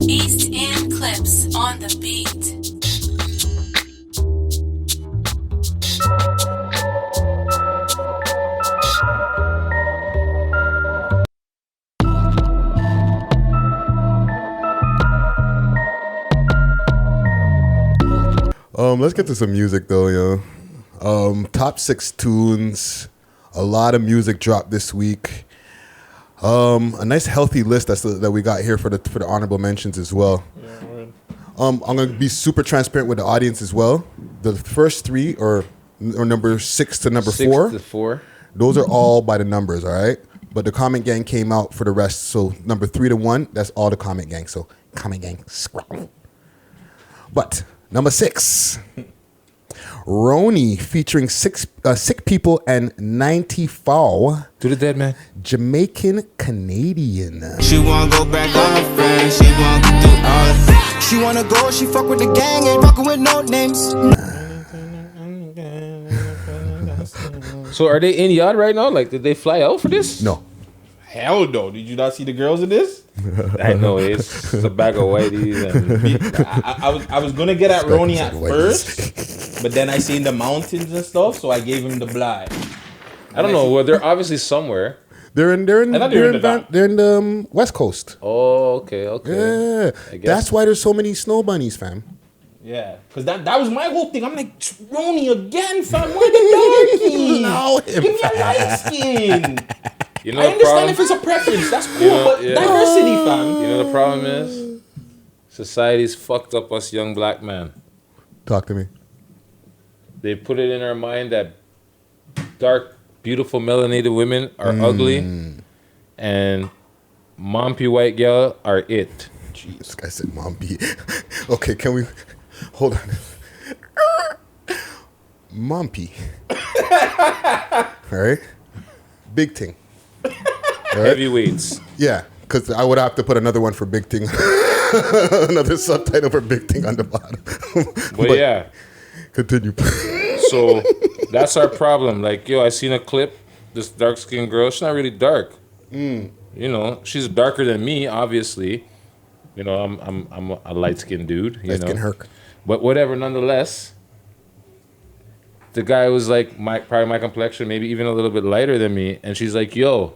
East End Clips on the beat. Let's get to some music though, yo. Top 6 tunes. A lot of music dropped this week. A nice healthy list that we got here for the honorable mentions as well. Yeah, I'm gonna be super transparent with the audience as well. The first 3 or number 6 to number 4. 6 to 4. Those are all by the numbers, all right? But the Comment Gang came out for the rest. So number 3 to 1, that's all the Comment Gang. So Comment Gang, scroll. But number 6, Roni featuring Sick People and 94. To the dead man. Jamaican Canadian. She wanna go back on her friends. She wanna do all. She wanna go. She fuck with the gang. Ain't fucking with no names. So are they in yard right now? Like, did they fly out for this? No. Hell no. Did you not see the girls in this? I know it's a bag of whiteys. And I was gonna get at Roni at first, but then I seen the mountains and stuff, so I gave him the blind. I don't know. Well, they're obviously somewhere. They're in the West Coast. Oh, okay. Yeah, that's why there's so many snow bunnies, fam. Yeah, because that was my whole thing. I'm like, Roni again, fam. Where the darkies? No, Give me a light skin. You know I understand if it's a preference. That's cool, but diversity, fam. You know the problem is? Society's fucked up us young black men. Talk to me. They put it in our mind that dark, beautiful, melanated women are ugly, and mompy white girl are it. Jeez, this guy said mompy. Okay, can we... Hold on. Mompy. All right? Big thing. Right? Heavyweights. Yeah, because I would have to put another one for Big Thing. Another subtitle for Big Thing on the bottom. But yeah. Continue. So that's our problem. Like, yo, I seen a clip. This dark-skinned girl, she's not really dark. You know, she's darker than me, obviously. You know, I'm a light-skinned dude. Light-skinned Herc. But whatever, nonetheless. The guy was like probably my complexion, maybe even a little bit lighter than me. And she's like, yo,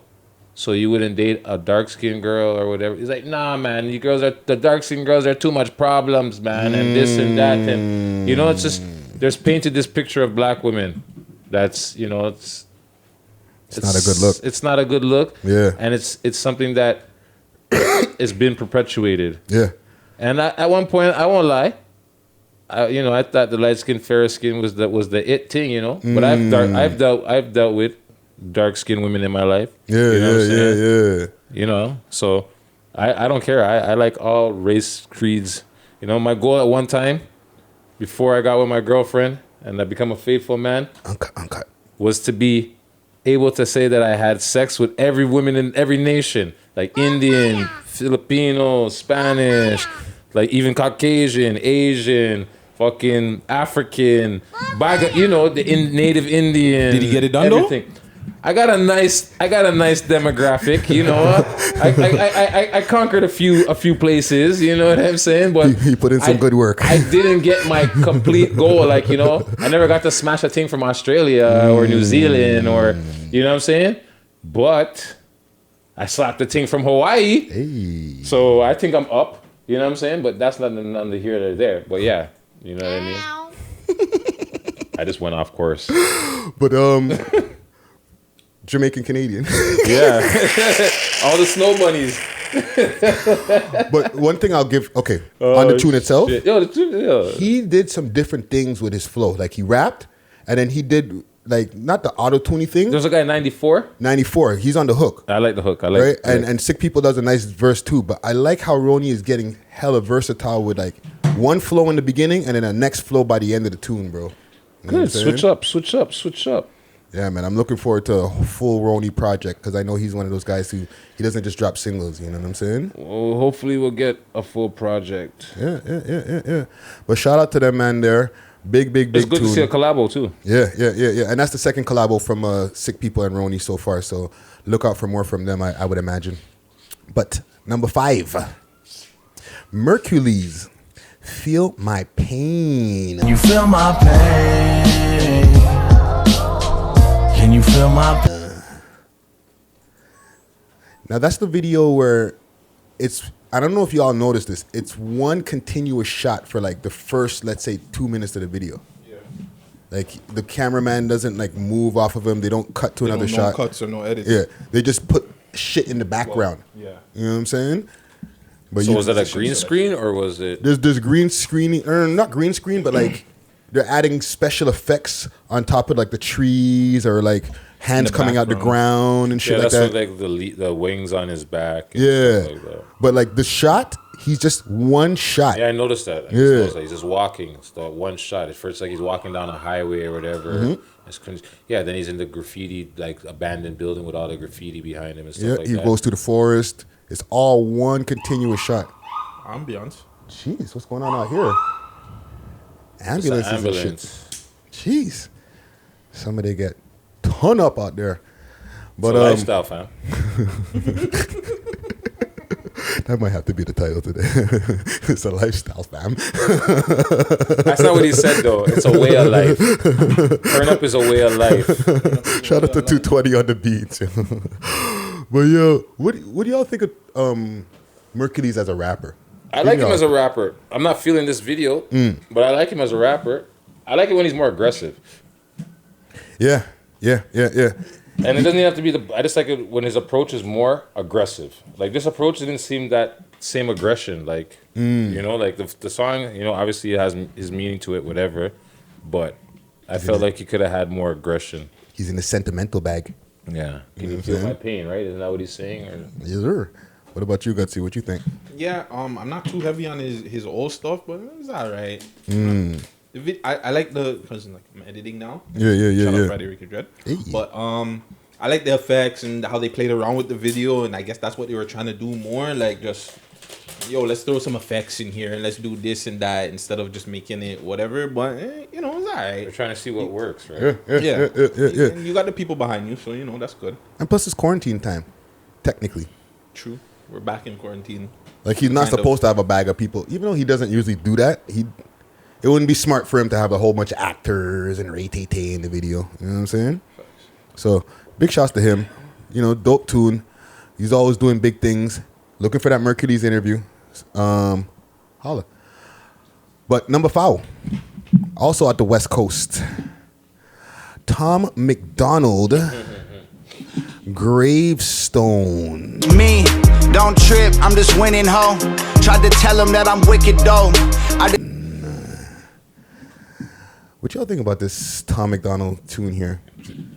so you wouldn't date a dark-skinned girl or whatever? He's like, nah, man, the dark-skinned girls are too much problems, man, and this and that. And, you know, it's just, there's painted this picture of black women that's, you know, it's not a good look. It's not a good look. Yeah. And it's something that has been perpetuated. Yeah. And at one point, I won't lie, I thought the light skin, fair skin was the it thing, you know. But I've dealt with dark skinned women in my life. Yeah, you know yeah. You know, so I don't care. I like all race creeds. You know, my goal at one time, before I got with my girlfriend and I become a faithful man, uncut, was to be able to say that I had sex with every woman in every nation, like Indian, Filipino, Spanish, like even Caucasian, Asian, fucking African, you know, native Indian. Did he get it done everything. Though? I got a nice demographic, you know. I conquered a few places, you know what I'm saying? But he put in some good work. I didn't get my complete goal, like, you know. I never got to smash a thing from Australia or New Zealand or, you know what I'm saying? But I slapped the thing from Hawaii. Hey. So I think I'm up, you know what I'm saying? But that's nothing to here or there. But yeah, you know what I mean? I just went off course. But Jamaican Canadian. Yeah. All the snow bunnies. But one thing I'll give, on the tune itself, he did some different things with his flow. Like he rapped, and then he did, like, not the auto-tuning thing. There's a guy 94. 94. He's on the hook. I like the hook. I like right? And Sick People does a nice verse too. But I like how Roni is getting hella versatile with like one flow in the beginning and then a next flow by the end of the tune, bro. You Good. Switch up. Yeah, man. I'm looking forward to a full Roni project because I know he's one of those guys who he doesn't just drop singles. You know what I'm saying? Well, hopefully we'll get a full project. Yeah. But shout out to them, man. There, big. It's good tune. to see a collabo too. Yeah. And that's the second collabo from Sick People and Roni so far. So look out for more from them. I would imagine. But number 5, Mercules, Feel My Pain. You feel my pain. Can you feel my pain? Now that's the video where it's, I don't know if y'all noticed this, it's one continuous shot for like the first, let's say 2 minutes of the video. Yeah. Like the cameraman doesn't like move off of him. They don't cut to another shot. No cuts or no edits. Yeah, they just put shit in the background. Yeah. You know what I'm saying? But So was that a green screen or was it? There's green screening, or not green screen, but like they're adding special effects on top of like the trees or like hands coming out the ground and shit Yeah, like that's that. what, like the wings on his back. And Yeah, stuff like that. but like the shot, he's just one shot. Yeah, I noticed that. He's just walking. It's the one shot. At first, like he's walking down a highway or whatever. Mm-hmm. Yeah, then he's in the graffiti, like abandoned building with all the graffiti behind him and stuff Yeah, like he that. goes to the forest. It's all one continuous shot. Ambiance. Jeez, what's going on out here? It's an Ambulances and shit. ambulance. Jeez, somebody get ton up out there. But It's a lifestyle, fam. that might have to be the title today. It's a lifestyle, fam. That's not what he said, though. It's a way of life. Turn up is a way of life. Shout out to 220 on the beat. But yo, what do y'all think of Mercules as a rapper? I like him as a rapper. I'm not feeling this video, but I like him as a rapper. I like it when he's more aggressive. Yeah. And it doesn't even have to be I just like it when his approach is more aggressive. Like this approach didn't seem that same aggression. Like you know, like the song, you know, obviously it has his meaning to it, whatever. But I felt like he could have had more aggression. He's in the sentimental bag. Yeah. Can you feel my pain, right? Isn't that what he's saying? Or? Yes, sir. What about you, Guttzy? What you think? Yeah, I'm not too heavy on his old stuff, but it's all right. I like because like I'm editing now. Yeah. Shout out Friday Ricky Dred. Hey. But I like the effects and how they played around with the video, and I guess that's what they were trying to do more. Like just, let's throw some effects in here and let's do this and that instead of just making it whatever. But it's all right. They're trying to see what works, right? Yeah. And you got the people behind you, so that's good. And plus, it's quarantine time, technically. True. We're back in quarantine. Like he's not Kind of. supposed to have a bag of people, even though he doesn't usually do that. It wouldn't be smart for him to have a whole bunch of actors and Ray Tay in the video. You know what I'm saying? So big shouts to him. Dope tune. He's always doing big things. Looking for that Mercules interview. Holla. But number 5, also at the West Coast, Tom Mcdonald, Gravestone. Me, don't trip, I'm just winning home. Tried to tell him that I'm wicked though. What y'all think about this Tom McDonald tune here?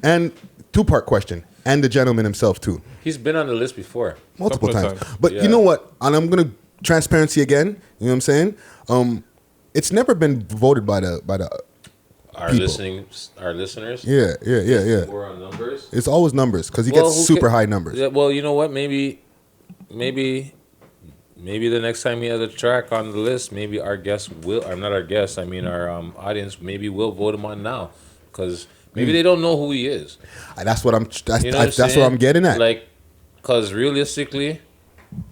And 2-part question. And the gentleman himself too. He's been on the list before. Multiple Couple of times. times. But Yeah. you know what? And I'm gonna transparency again. You know what I'm saying? It's never been voted by the Our people. our listeners. Yeah. We're on numbers. It's always numbers because he Well, gets who super ca- high numbers. Yeah, well, you know what? Maybe the next time he has a track on the list, maybe our guest will. Or not our guest. I mean our audience. Maybe will vote him on now because maybe they don't know who he is. That's what I'm. That's, You know what I'm that's what saying? I'm getting at. Like, because realistically,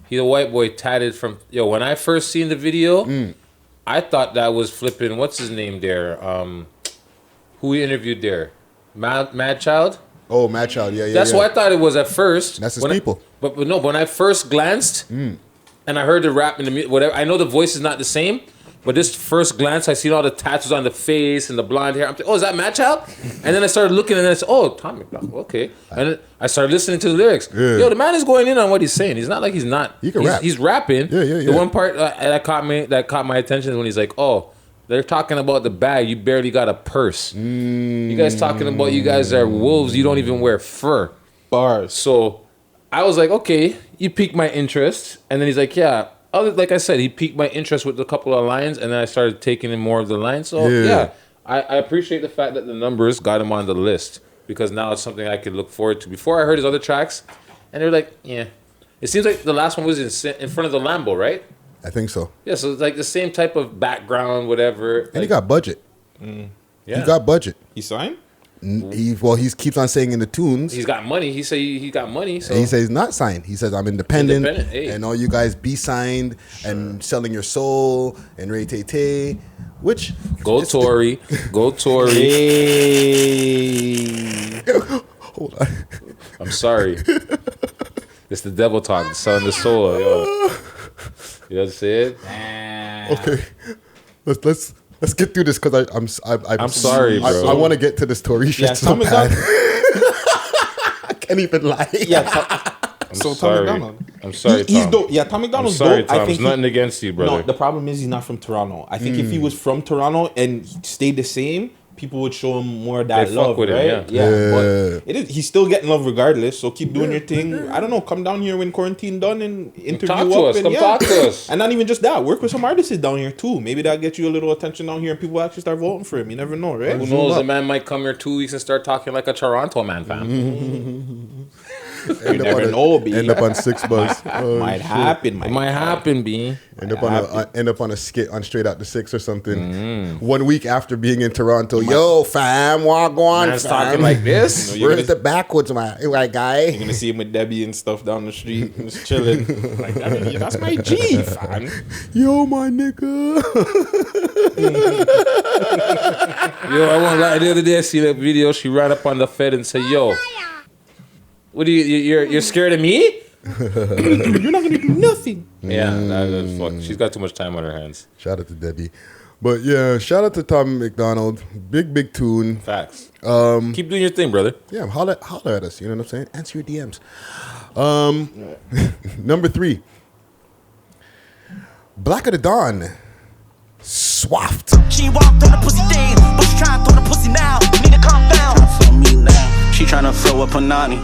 he's a white boy tatted from. When I first seen the video, I thought that was flipping. What's his name there? Who he interviewed there? Mad Child. Oh, Mad Child. Yeah. That's yeah. what I thought it was at first. That's his When people. But no, when I first glanced and I heard the rap and the music, whatever, I know the voice is not the same, but this first glance, I seen all the tattoos on the face and the blonde hair. I'm thinking, is that Mad Child? And then I started looking and I said, Tom McDonald, okay. And then I started listening to the lyrics. Yeah. The man is going in on what he's saying. He's not like he's not. He can he's, rap. He's rapping. Yeah. The one part that caught my attention is when he's like, they're talking about the bag. You barely got a purse. You guys talking about you guys are wolves. You don't even wear fur. Bars. So I was like, okay, you piqued my interest. And then he's like, yeah. Like I said, he piqued my interest with a couple of lines. And then I started taking in more of the lines. So yeah, I appreciate the fact that the numbers got him on the list. Because now it's something I could look forward to. Before I heard his other tracks, and they're like, yeah. It seems like the last one was in front of the Lambo, right? I think so. Yeah, so it's like the same type of background, whatever. And he got budget. Yeah. He got budget. He signed? He keeps on saying in the tunes. He's got money. He say he got money. So And he says he's not signed. He says I'm independent, Hey. and all you guys be signed and selling your soul and Ray Tay Tay, which go Tory, go Tory. Hey. Hold on. I'm sorry. It's the devil talk, selling the soul. Yo. You know what I'm saying? Okay, let's get through this because I'm sorry, bro. I want to get to this Tory shit so bad. I can't even lie. So sorry. Tom McDonald. I'm sorry, He's Tom. dope. Yeah, Tom McDonald's I'm sorry, dope. Tom. I think It's nothing against you, brother. No, the problem is he's not from Toronto. I think if he was from Toronto and he stayed the same, people would show him more of that They love, fuck with him, right? yeah. But he's still getting love regardless. So keep doing your thing. I don't know. Come down here when quarantine done and interview Talk to up. us. And, Come talk to us. And not even just that. Work with some artists down here too. Maybe that'll get you a little attention down here and people actually start voting for him. You never know, right? Who knows? The man might come here 2 weeks and start talking like a Toronto man, fam. End never know, B. End up on 6 buzz. Might happen. It might happen, B. End up on a skit on Straight Out the 6 or something. 1 week after being in Toronto, yo fam, walk on. Man's talking like this. Where's the backwoods, my guy? You're gonna see him with Debbie and stuff down the street, just chilling. Like, that's my G, fam. Yo, my nigga. Yo, I won't lie. The other day I see that video. She ran up on the Fed and said, "Yo, what do you're scared of me?" You're not gonna do nothing. Yeah, that's fuck. She's got too much time on her hands. Shout out to Debbie. But yeah, shout out to Tom McDonald. Big tune. Facts. Keep doing your thing, brother. Yeah, holler at us. You know what I'm saying? Answer your DMs. Number 3. Black of the Dawn. Swaft. She walked on the pussy thing, but she trying to throw the pussy now. Need to calm down. For me now. She trying to throw up a nanny.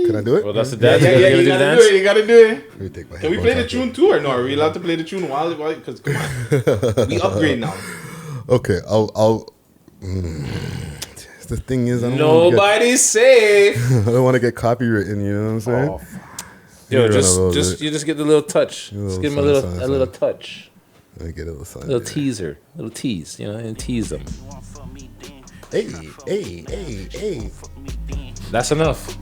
Can I do it? Well, that's the dance. Yeah, you gotta do it. You gotta do it. Let me take my Can we play the headphones tune too, or no? Are we allowed to play the tune while? Because come on, we upgrade now. off. Okay, I'll. The thing is, I don't Nobody's safe. I don't want to get copywritten. You know what I'm saying? Yo, You just get the little touch. Just give him a little touch. Let me get a little sign. Little teaser. Little tease, you know, and tease them. Hey. That's enough.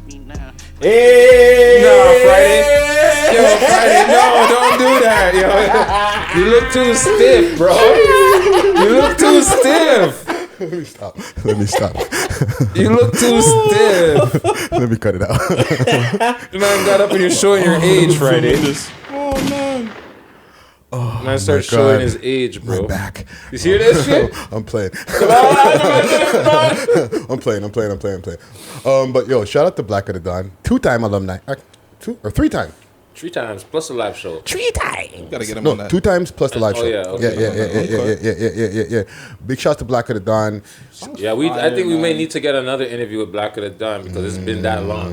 Hey, No, Friday. Yo, Friday, no, don't do that, yo. You look too stiff, bro. You look too stiff. Let me stop. You look too stiff. Let me cut it out. You man got up and you're showing your age, Friday. Oh man. Man starts God. showing his age, bro. My back. You see this shit? I'm playing. I'm playing. But yo, shout out to Black of the Dawn. 2-time alumni. 2 or 3-time. 3 times plus the live show. 3 times. Gotta get him No, on that. 2 times plus the live Oh, show. yeah, okay. Yeah. Big shout to Black of the Dawn. Yeah, I think we may need to get another interview with Black of the Dawn because it's been that long.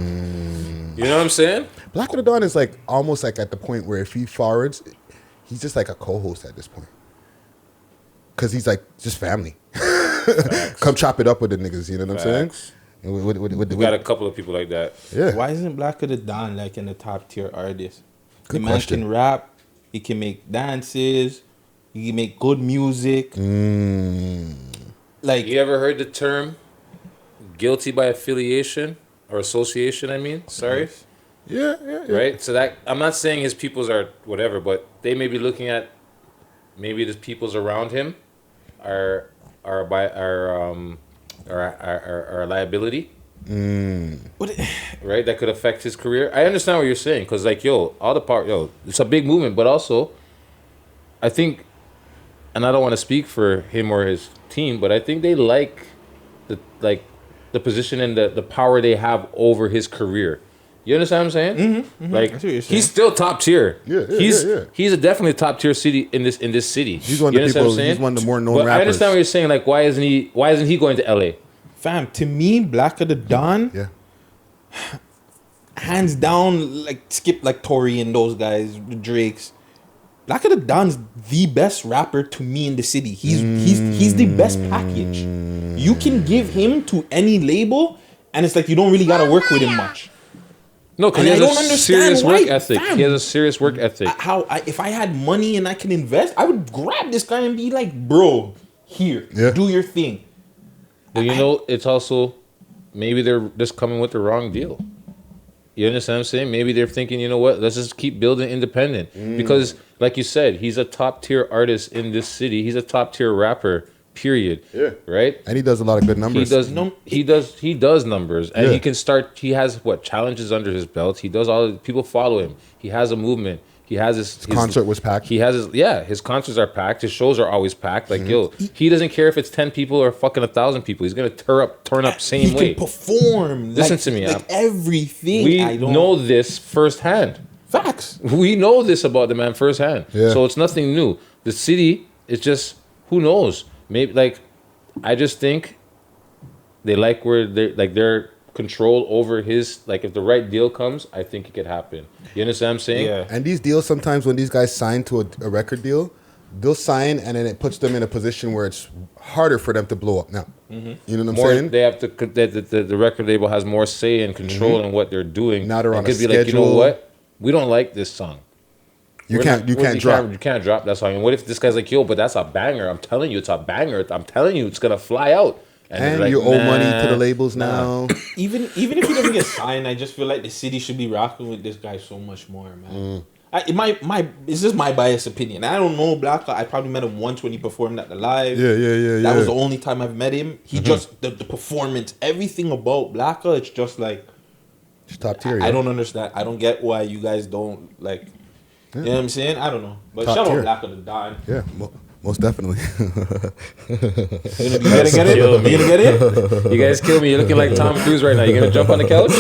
You know what I'm saying? Black of the Dawn is like almost like at the point where if he forwards, he's just like a co-host at this point. Cause he's like just family. Come chop it up with the niggas. You know what I'm saying? We got a couple of people like that. Yeah. Why isn't Black of the Dawn like in the top tier artist? Good the man question. can rap. He can make dances. He can make good music. Like You ever heard the term guilty by affiliation or association? I mean, sorry. Yeah. Right? So that I'm not saying his peoples are whatever, but they may be looking at maybe the peoples around him are a liability. Right? That could affect his career. I understand what you're saying because like it's a big movement, but also I think, and I don't want to speak for him or his team, but I think they like the position and the power they have over his career. You understand what I'm saying? Like I see what you're saying. he's still top tier. Yeah. He's definitely a top tier city in this city. He's one of You the understand what people. I'm saying? He's one of the more known But rappers. I understand what you're saying. Like, why isn't he going to LA? fam, to me, Black of the Dawn, Yeah. hands down, like skip like Tory and those guys, the Drakes. Black of the Dawn's the best rapper to me in the city. He's the best package. You can give him to any label, and it's like you don't really gotta work with him much. No, because And he I has don't a understand serious why, work ethic. fam. He has a serious work ethic. If I had money and I can invest, I would grab this guy and be like, bro, here. Yeah. Do your thing. But you know, it's also maybe they're just coming with the wrong deal. You understand what I'm saying? Maybe they're thinking, you know what, let's just keep building independent. Because, like you said, he's a top tier artist in this city. He's a top tier rapper, period. Yeah. Right? And he does a lot of good numbers. He does numbers. And Yeah. he can start, he has challenges under his belt. He does people follow him. He has a movement. He has his concert was packed. He has his concerts are packed. His shows are always packed. Like, yo, he doesn't care if it's 10 people or fucking 1,000 people. He's gonna turn up same way. He can perform. Listen to me. Like everything. We know this firsthand. Facts. We know this about the man firsthand. Yeah. So it's nothing new. The city is just, who knows? Maybe, like, I just think they like where their control over his, like, if the right deal comes, I think it could happen. You understand what I'm saying? Yeah. And these deals, sometimes when these guys sign to a record deal, they'll sign and then it puts them in a position where it's harder for them to blow up now. You know what I'm saying? They have to. The record label has more say and control in what they're doing. Now they're on it could a be like, you know schedule. what? We don't like this song. You can't drop. You can't drop that song. And what if this guy's like, yo, but that's a banger. I'm telling you, it's a banger. I'm telling you, it's gonna fly out. And like, you owe money to the nah. labels now. Even if he doesn't get signed, I just feel like the city should be rocking with this guy so much more, man. It's just my biased opinion. I don't know Black. I probably met him once when he performed at the live. Yeah. That was the only time I've met him. He just the performance, everything about Black. It's just like It's top tier. I don't understand. I don't get why you guys don't like. You know what I'm saying? I don't know. But Top shout tier. out Black of the Don. Yeah, most definitely. You gonna get it? You gonna get it? You guys kill me. You're looking like Tom Cruise right now. You gonna jump on the couch?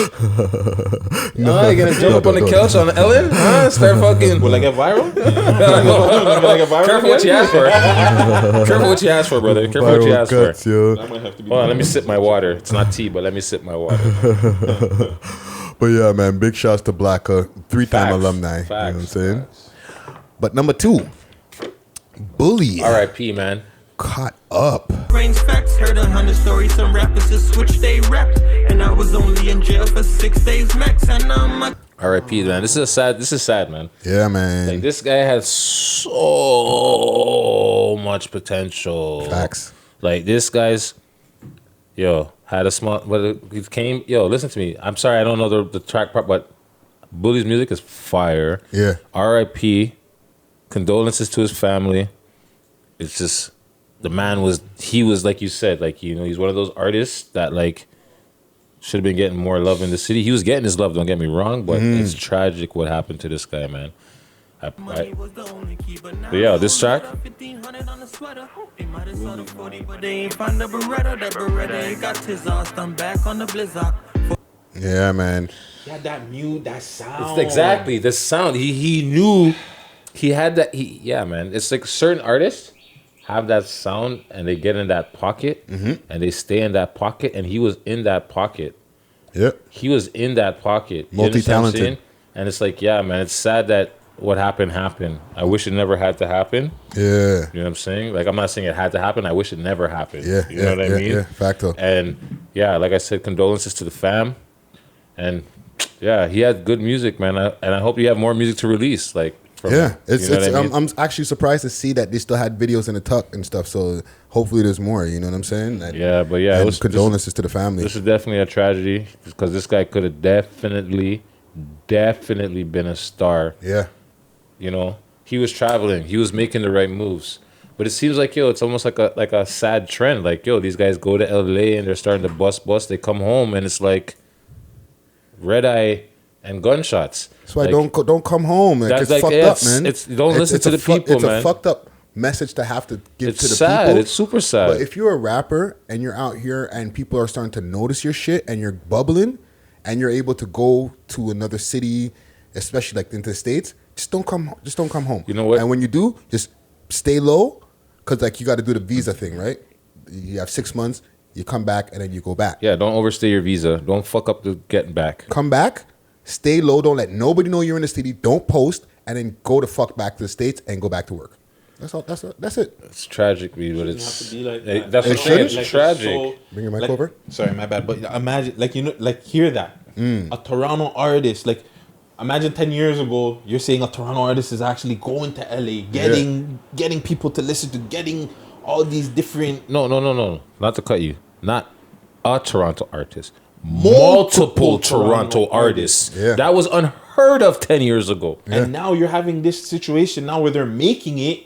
No, you gonna jump up on the couch on Ellen? Start fucking. Will I get viral? Will I get viral? Careful what you ask for. Careful what you ask for, brother. Careful what you Viral ask Guttz, for. yo. I might have to be. Hold on, let me sip my water. It's not tea, but let me sip my water. But yeah, man, big shouts to Black, three-time Facts. alumni. You know what I'm Facts. saying? But number 2, Bullyz. R.I.P. man. Caught up. Brains facts, heard 100 stories, some rappers just switch they rap. And I was only in jail for 6 days max, and I'm R.I.P. man. This is sad, man. Yeah, man. Like, this guy has so much potential. Facts. Like, this guy's, had a small, but it came, listen to me. I'm sorry, I don't know the track part, but Bullyz music is fire. Yeah. R.I.P. Condolences to his family. It's just, he was, like you said, like, he's one of those artists that, like, should have been getting more love in the city. He was getting his love, don't get me wrong, but it's tragic what happened to this guy, man. But yeah, this track. Yeah, man. Yeah, that sound. It's exactly the sound. He knew he had that. Man. It's like certain artists have that sound and they get in that pocket and they stay in that pocket. And he was in that pocket. Yep. He was in that pocket. You understand what I'm saying? And it's like, yeah, man, it's sad that what happened. I wish it never had to happen. Yeah. You know what I'm saying? Like, I'm not saying it had to happen. I wish it never happened. Yeah. You know what I mean? Yeah. Facto. And yeah, like I said, condolences to the fam. And yeah, he had good music, man. And I hope you have more music to release. Like, Yeah, you know what I mean? I'm actually surprised to see that they still had videos in the tuck and stuff. So hopefully there's more. You know what I'm saying? And, Yeah, but yeah, and condolences to the family. This is definitely a tragedy because this guy could have definitely been a star. Yeah, He was traveling, he was making the right moves. But it seems like, it's almost like a sad trend. Like, these guys go to LA and they're starting to bust. They come home and it's like red eye and gunshots. that's why Like, don't come home. Like, that's it's like, fucked yeah, up, man. don't listen to the people, It's man. a fucked up message to have to give It's to the sad. people. It's super sad. But if you're a rapper and you're out here and people are starting to notice your shit and you're bubbling and you're able to go to another city, especially like into the States, just don't come home. You know what? And when you do, just stay low, because like you got to do the visa thing, right? You have 6 months, you come back and then you go back. Yeah, don't overstay your visa. Don't fuck up the getting back. Come back, stay low, don't let nobody know you're in the city, don't post, and then go the fuck back to the States and go back to work. That's all. That's it. It's tragic, but It it's have to be like it- that. that's It what I'm saying. should. It's Like, tragic. so- Bring your mic like- over. Sorry, my bad. But imagine, hear that. A Toronto artist, like, imagine 10 years ago, you're saying a Toronto artist is actually going to LA, getting people to listen to, getting all these different No. Not to cut you. Not a Toronto artist. Multiple Toronto artists. Yeah. That was unheard of 10 years ago. and now you're having this situation now where they're making it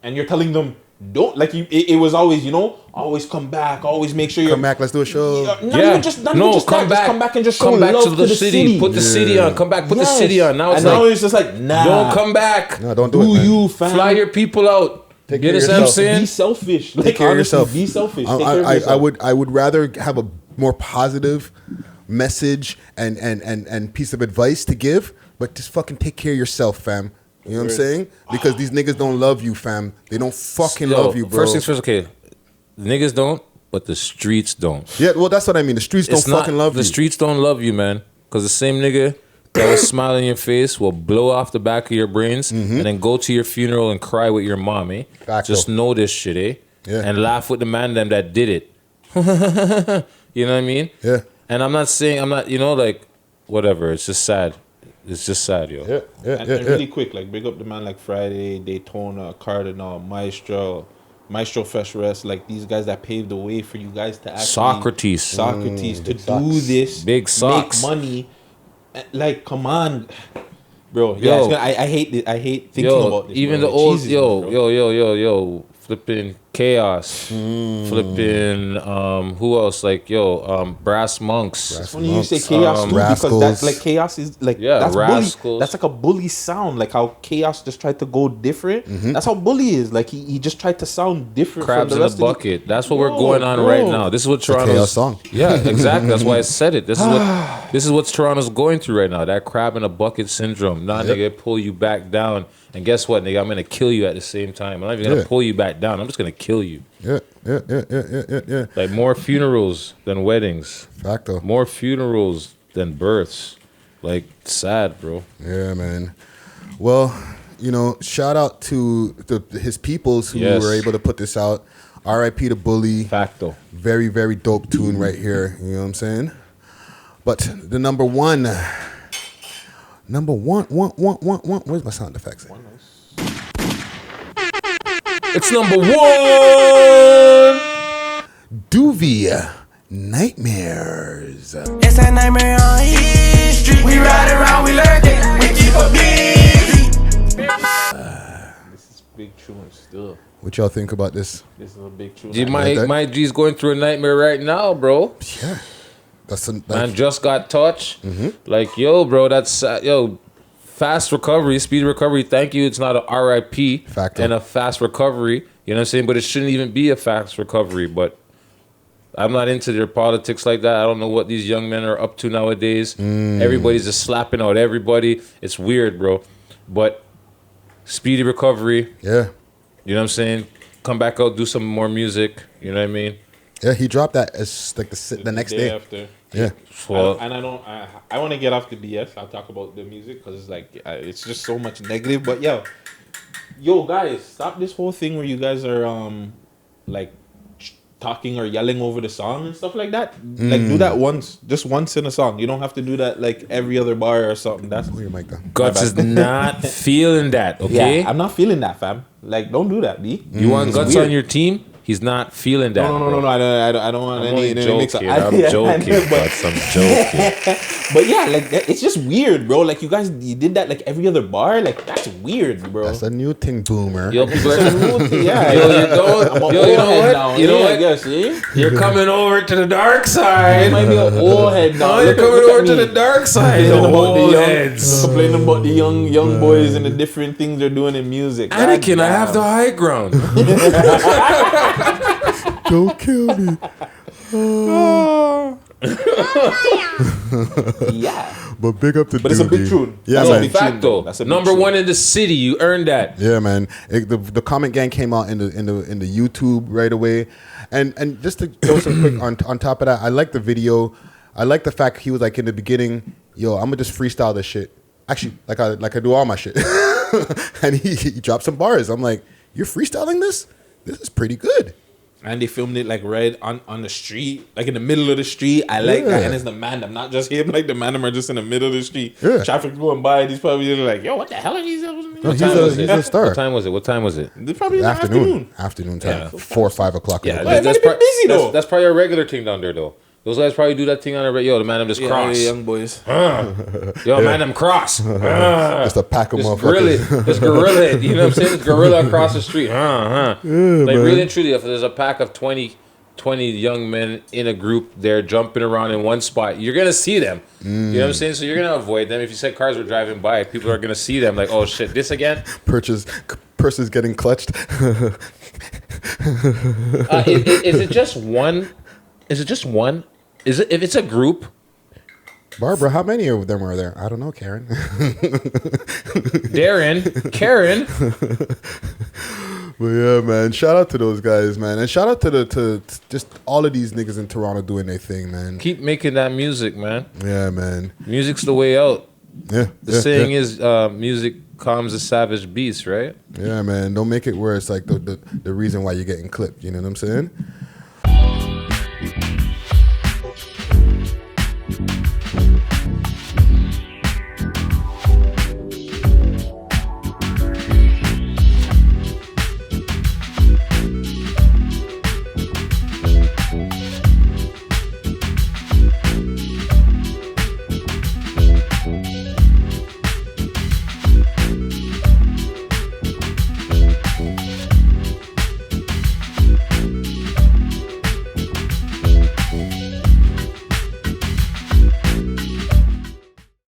and you're telling them don't like you it was always, you know, always come back, always make sure you're Come back, let's do a show. Not even just that, come back. just come back and just show Come back love to the city. Put the city on. Come back. Put the city on. Now it's and now like, it's just like, nah, don't come back. No, don't do do it, man. you, fam. Fly your people out. Take You care of understand what I'm yourself. saying? Be selfish. Like, Take care of honestly, yourself. be selfish. Take care of I yourself. I would rather have a more positive message and piece of advice to give, but just fucking take care of yourself, fam. You know what I'm saying? Because these niggas don't love you, fam. They don't fucking love you, bro. First things first, okay. Niggas don't, but the streets don't. Yeah, well, that's what I mean. The streets don't fucking love you. The streets don't love you, man. Because the same nigga that was smiling in your face will blow off the back of your brains and then go to your funeral and cry with your mom, eh? Facto. Just know this shit, eh? Yeah. And laugh with the man them that did it. You know what I mean? Yeah. And I'm not, you know, like, whatever. It's just sad. It's just sad, yo. Yeah. And really quick, like big up the man like Friday, Daytona, Cardinal, Maestro Fresh Rest, like these guys that paved the way for you guys to actually Socrates to do this, Big socks. make money. Like, come on, bro. Yo. Yeah, I hate it. I hate thinking about this. Even bro. the It old, cheeses me, bro. flipping Chaos, flipping who else? Like Brass Monks. It's funny you say Chaos too, because Rascals. that's like Chaos is like that's Rascals. Bully. That's like a Bully sound, like how Chaos just tried to go different. That's how Bully is. Like he just tried to sound different. Crabs from in the a rest of bucket. That's what we're Yo, going on bro. right now. This is what a Chaos Toronto's song. Yeah, exactly. That's why I said it. This is what Toronto's going through right now. That crab in a bucket syndrome. Nah, nigga, pull you back down. And guess what, nigga? I'm gonna kill you at the same time. I'm not even gonna pull you back down. I'm just gonna kill you. Yeah. Like more funerals than weddings. Facto. More funerals than births. Like sad, bro. Yeah, man. Well, you know, shout out to his peoples who were able to put this out. R.I.P. to Bully. Facto. Very, very dope tune right here. You know what I'm saying? But the number one. Where's my sound effects? It's number one. Doovie Nightmares. It's a nightmare on E Street. We ride around, we lurking, we keep a busy. This is big tune still. What y'all think about this? This is a big tune. G, like that? my G's going through a nightmare right now, bro. Yeah. Man just got touched. Like, yo, bro, that's fast recovery, speed recovery. Thank you. It's not a RIP Facto. and a fast recovery. You know what I'm saying? But it shouldn't even be a fast recovery. But I'm not into their politics like that. I don't know what these young men are up to nowadays. Everybody's just slapping out everybody. It's weird, bro. But speedy recovery. Yeah. You know what I'm saying? Come back out, do some more music. You know what I mean? Yeah, he dropped that as like the next day. After. Yeah. Well, I want to get off the BS. I'll talk about the music because it's like it's just so much negative. But yo guys, stop this whole thing where you guys are like talking or yelling over the song and stuff like that. Like do that just once in a song. You don't have to do that like every other bar or something. That's Where your mic though? Guts is not feeling that, okay? yeah. I'm not feeling that, fam. Like don't do that, B. You want Guts weird. on your team? He's not feeling that. No. I don't want I'm any only mix joking. up. I'm joking, Guts. I'm joking. But yeah, like it's just weird, bro. Like you did that like every other bar. Like that's weird, bro. That's a new thing, boomer. Yo, people are, Yeah. yo, you don't. Yo, you know what? You know I what? guess, see? You're coming over to the dark It side. might be an old head now. Oh, you're Look at- coming look at over to me. the dark side. Complaining about the Old young- heads. Complaining about the young boys and the different things they're doing in music. Anakin, God I have the damn. high ground. Don't kill me. Yeah, But big up to but it's a big Doovie. tune. Yeah, That's a man. big tune, Facto. though. That's a big Number tune. one in the city. You earned that. Yeah, man. The comment gang came out in the YouTube right away, and just to throw some quick on top of that, I like the video. I like the fact he was like in the beginning, yo, I'm gonna just freestyle this shit. Actually, like I do all my shit, and he dropped some bars. I'm like, you're freestyling this? This is pretty good. And they filmed it like right on the street, like in the middle of the street. I like that, and it's the man. I'm not just him. Like the man, are just in the middle of the street. Yeah. Traffic's going by. He's probably like, "Yo, what the hell are these?" No, he's a star. What time was it? What time was it? It's probably in the afternoon. Afternoon time. Yeah. 4 or 5 o'clock. Yeah, Well, that's, everybody busy, though. that's probably a regular thing down there, though. Those guys probably do that thing on a yo, the man them just cross. young boys. Yo, man them cross. Just a pack of motherfuckers. Just gorilla it. You know what I'm saying? It's gorilla across the street. Like man. really and truly, if there's a pack of 20 young men in a group, they're jumping around in one spot, you're gonna see them. You know what I'm saying? So you're gonna avoid them. If you said cars were driving by, people are gonna see them like, oh shit, this again? Purses getting clutched. Is it just one? Is it just one? Is it if it's a group? Barbara, how many of them were there? I don't know, Karen. Darren, Karen. But yeah, man. Shout out to those guys, man, and shout out to just all of these niggas in Toronto doing their thing, man. Keep making that music, man. Yeah, man. Music's the way out. Yeah. The saying is, music calms a savage beast, right? Yeah, man. Don't make it where it's like the reason why you're getting clipped. You know what I'm saying?